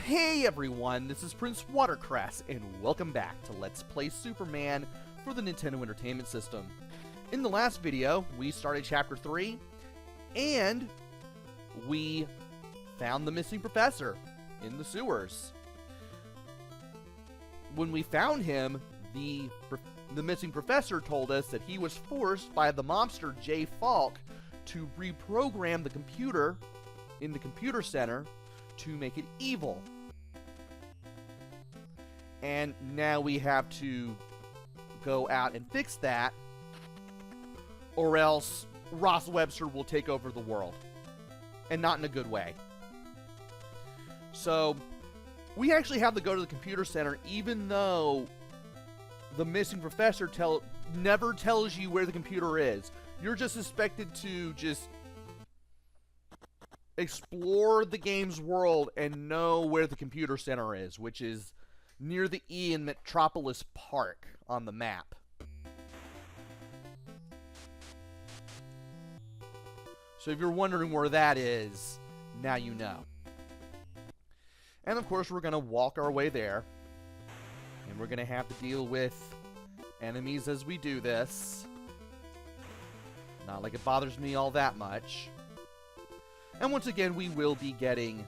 Hey everyone, this is PrinceWatercress, and welcome back to Let's Play Superman for the Nintendo Entertainment System. In the last video, we started Chapter 3, and we found the missing professor in the sewers. When we found him, the missing professor told us that he was forced by the mobster Jay Falk to reprogram the computer in the computer center to make it evil. And now we have to go out and fix that, or else Ross Webster will take over the world. And not in a good way. So, we actually have to go to the computer center, even though the missing professor never tells you where the computer is. You're just expected to just explore the game's world and know where the computer center is, which is near the E in Metropolis Park on the map. So if you're wondering where that is, now you know. And of course we're going to walk our way there, and we're going to have to deal with enemies as we do this. Not like it bothers me all that much. And once again, we will be getting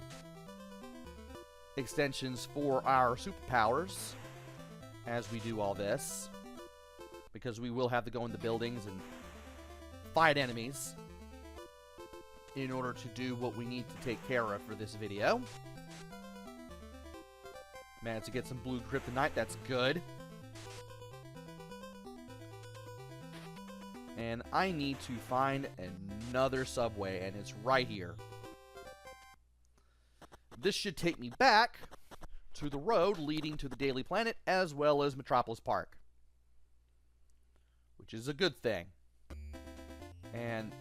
extensions for our superpowers as we do all this, because we will have to go into buildings and fight enemies in order to do what we need to take care of for this video. Managed to get some blue kryptonite, that's good. And I need to find another subway, and it's right here. This should take me back to the road leading to the Daily Planet, as well as Metropolis Park, which is a good thing. And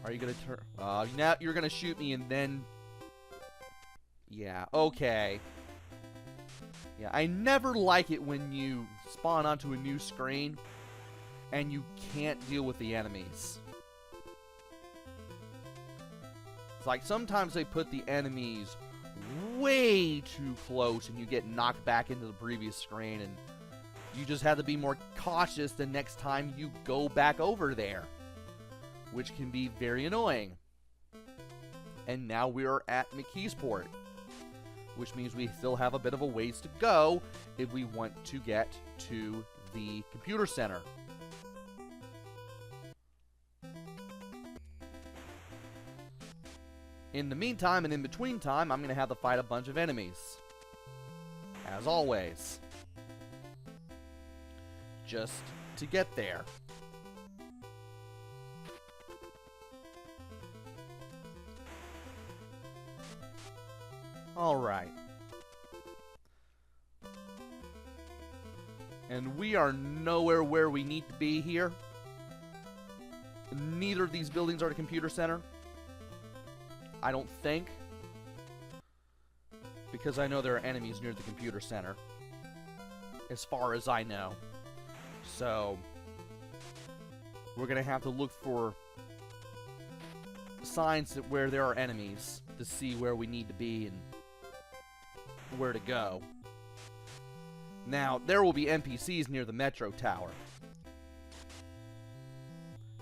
are you gonna turn? Now you're gonna shoot me, and then yeah, okay. Yeah, I never like it when you spawn onto a new screen and you can't deal with the enemies. It's like sometimes they put the enemies way too close and you get knocked back into the previous screen, and you just have to be more cautious the next time you go back over there, which can be very annoying. And now we're at McKeesport, which means we still have a bit of a ways to go if we want to get to the computer center. In the meantime, and in between time, I'm going to have to fight a bunch of enemies. As always. Just to get there. Alright. And we are nowhere where we need to be here. Neither of these buildings are the computer center. I don't think. Because I know there are enemies near the computer center. As far as I know. So we're going to have to look for signs where there are enemies to see where we need to be and where to go. Now, there will be NPCs near the Metro Tower.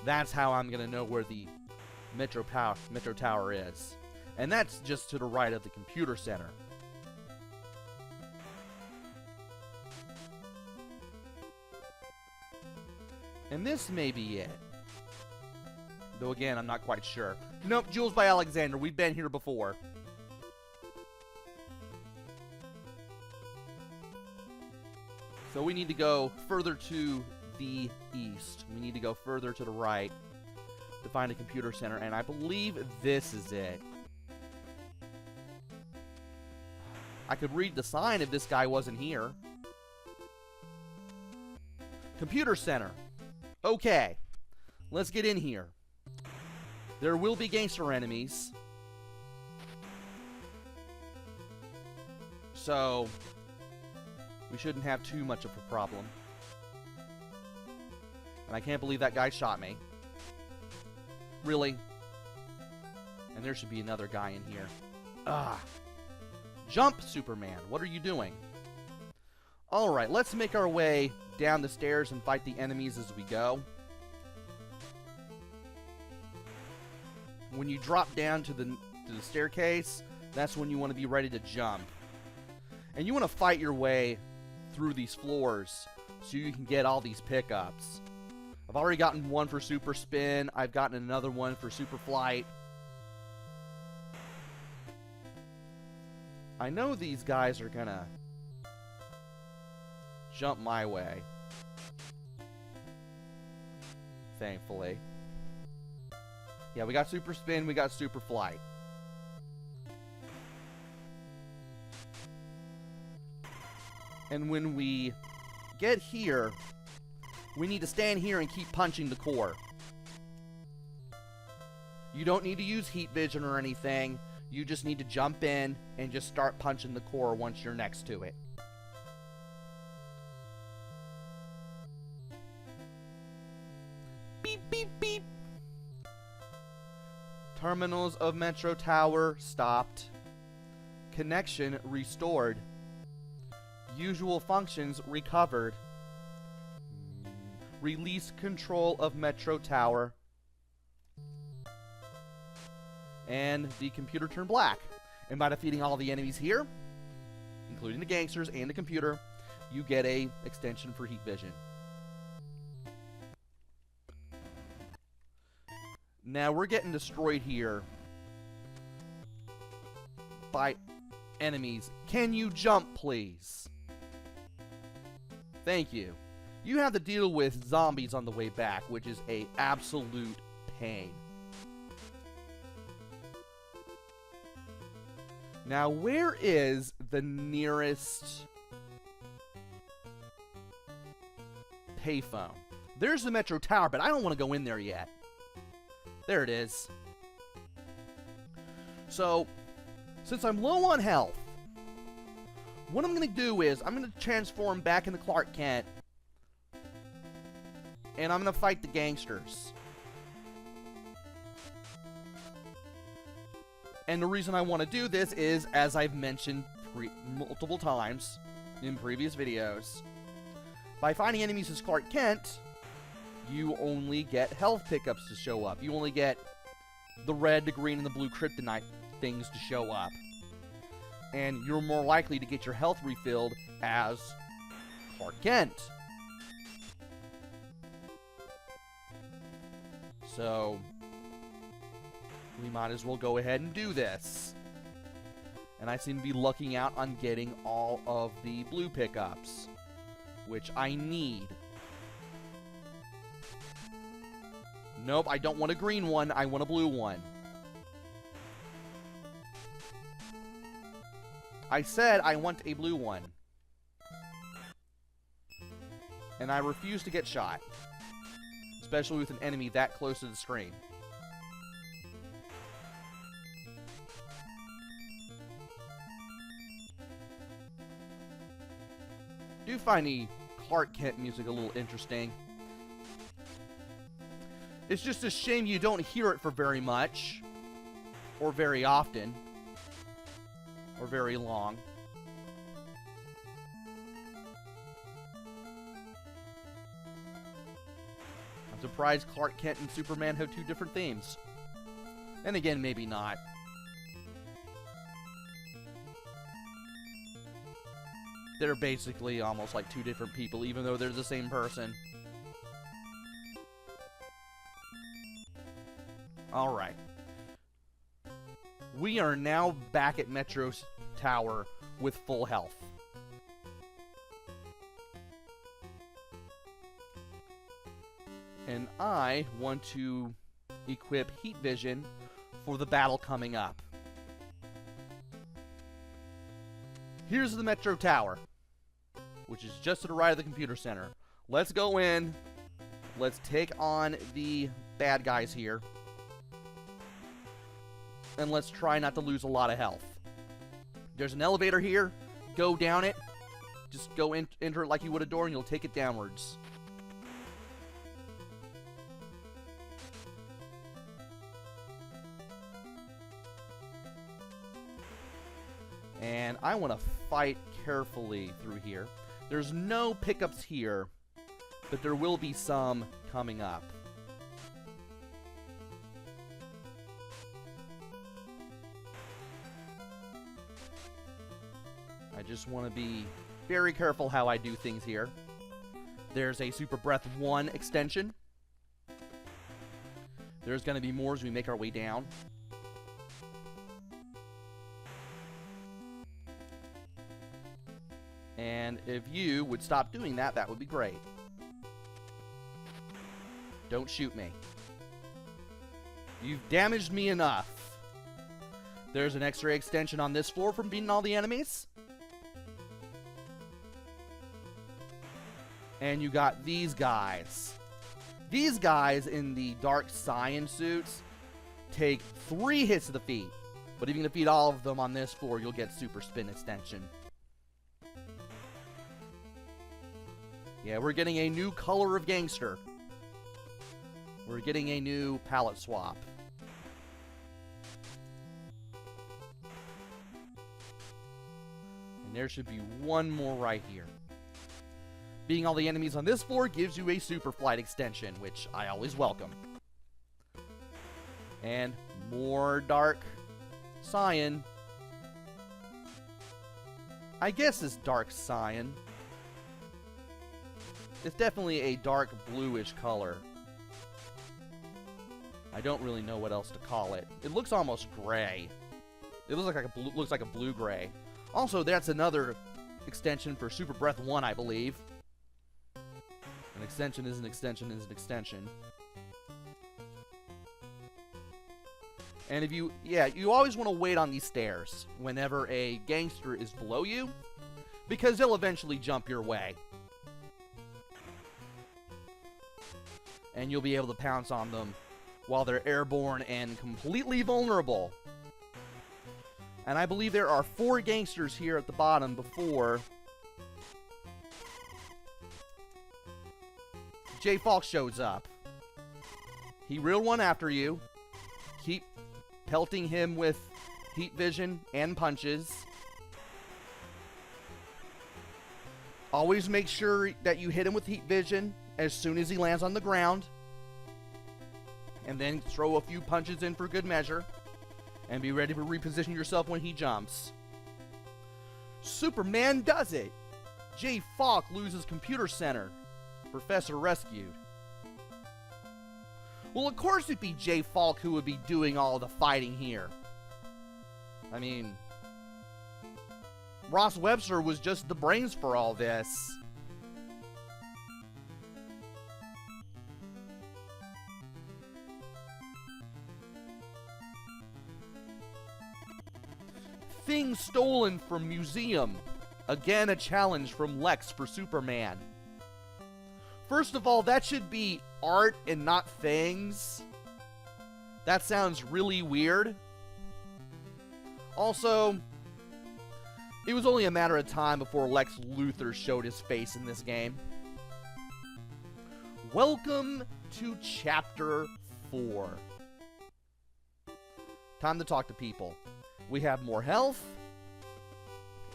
That's how I'm going to know where the Metro Tower is. And that's just to the right of the computer center. And this may be it. Though again, I'm not quite sure. Nope, Jules by Alexander. We've been here before. So we need to go further to the east. We need to go further to the right to find a computer center, and I believe this is it. I could read the sign if this guy wasn't here. Computer center. Okay. Let's get in here. There will be gangster enemies. So we shouldn't have too much of a problem. And I can't believe that guy shot me. Really? And there should be another guy in here. Ah. Jump, Superman. What are you doing? Alright, let's make our way down the stairs and fight the enemies as we go. When you drop down to the staircase, that's when you want to be ready to jump. And you want to fight your way through these floors so you can get all these pickups. I've already gotten one for Super Spin. I've gotten another one for Super Flight. I know these guys are gonna jump my way. Thankfully. Yeah, we got Super Spin, we got Super Flight. And when we get here, we need to stand here and keep punching the core. You don't need to use heat vision or anything. You just need to jump in and just start punching the core once you're next to it. Beep, beep, beep. Terminals of Metro Tower stopped. Connection restored. Usual functions recovered. Release control of Metro Tower. And the computer turned black. And by defeating all the enemies here, including the gangsters and the computer, you get a extension for heat vision. Now we're getting destroyed here by enemies. Can you jump, please? Thank you. You have to deal with zombies on the way back, which is an absolute pain. Now, where is the nearest payphone? There's the Metro Tower, but I don't want to go in there yet. There it is. So, since I'm low on health, what I'm going to do is I'm going to transform back into Clark Kent, and I'm going to fight the gangsters. And the reason I want to do this is, as I've mentioned multiple times in previous videos, by fighting enemies as Clark Kent, you only get health pickups to show up. You only get the red, the green, and the blue kryptonite things to show up. And you're more likely to get your health refilled as Clark Kent. So we might as well go ahead and do this. And I seem to be lucking out on getting all of the blue pickups, which I need. Nope, I don't want a green one, I want a blue one. I said I want a blue one. And I refuse to get shot. Especially with an enemy that close to the screen. I do find the Clark Kent music a little interesting. It's just a shame you don't hear it for very much, or very often, or very long. I'm surprised Clark Kent and Superman have two different themes. And again, maybe not. They're basically almost like two different people, even though they're the same person. Alright. We are now back at Metro Tower with full health. And I want to equip heat vision for the battle coming up. Here's the Metro Tower, which is just to the right of the computer center. Let's go in. Let's take on the bad guys here. And let's try not to lose a lot of health. There's an elevator here. Go down it. Just go enter it like you would a door and you'll take it downwards. And I want to fight carefully through here. There's no pickups here, but there will be some coming up. I just want to be very careful how I do things here. There's a Super Breath 1 extension. There's going to be more as we make our way down. And if you would stop doing that, that would be great. Don't shoot me. You've damaged me enough. There's an X-ray extension on this floor from beating all the enemies. And you got these guys. These guys in the dark cyan suits take 3 hits to defeat. But if you can defeat all of them on this floor, you'll get Super Spin Extension. Yeah, we're getting a new color of gangster. We're getting a new palette swap. And there should be one more right here. Beating all the enemies on this floor gives you a Super Flight extension, which I always welcome. And more dark cyan. I guess it's dark cyan. It's definitely a dark bluish color. I don't really know what else to call it. It looks almost gray. It looks like a blue-gray. Also, that's another extension for Super Breath 1, I believe. An extension is an extension is an extension. And if you always want to wait on these stairs whenever a gangster is below you, because they'll eventually jump your way. And you'll be able to pounce on them while they're airborne and completely vulnerable. And I believe there are 4 gangsters here at the bottom before Jay Falk shows up. He reeled one after you. Keep pelting him with heat vision and punches. Always make sure that you hit him with heat vision as soon as he lands on the ground. And then throw a few punches in for good measure. And be ready to reposition yourself when he jumps. Superman does it! Jay Falk loses computer center. Professor rescued. Well, of course it'd be Jay Falk who would be doing all the fighting here. I mean, Ross Webster was just the brains for all this. Things stolen from museum. Again, a challenge from Lex for Superman. First of all, that should be art and not things. That sounds really weird. Also, it was only a matter of time before Lex Luthor showed his face in this game. Welcome to Chapter 4. Time to talk to people. We have more health,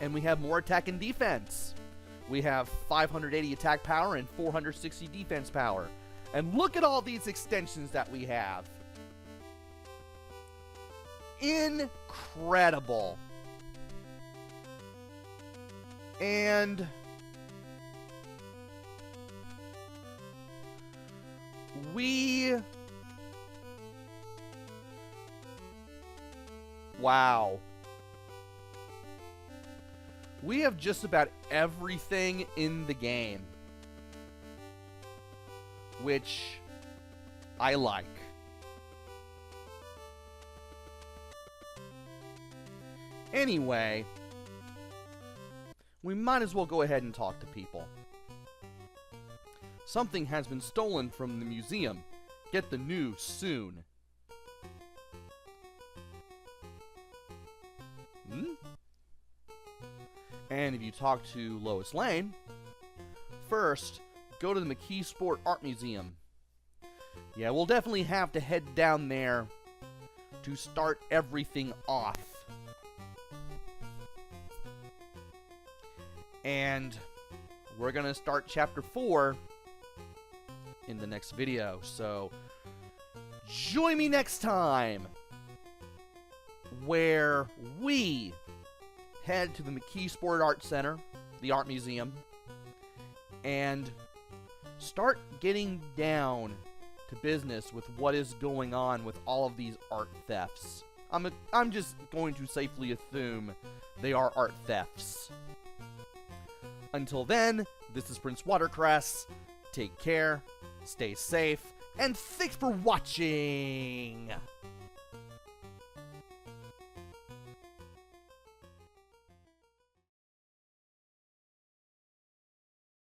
and we have more attack and defense. We have 580 attack power and 460 defense power. And look at all these extensions that we have. Incredible. And wow. We have just about everything in the game, which I like. Anyway, we might as well go ahead and talk to people. Something has been stolen from the museum. Get the news soon. And if you talk to Lois Lane, first, go to the McKee-Sport Art Museum. Yeah, we'll definitely have to head down there to start everything off. And we're going to start Chapter 4 in the next video. So join me next time, where we head to the McKeesport Art Center, the art museum, and start getting down to business with what is going on with all of these art thefts. I'm just going to safely assume they are art thefts. Until then, this is PrinceWatercress. Take care, stay safe, and thanks for watching!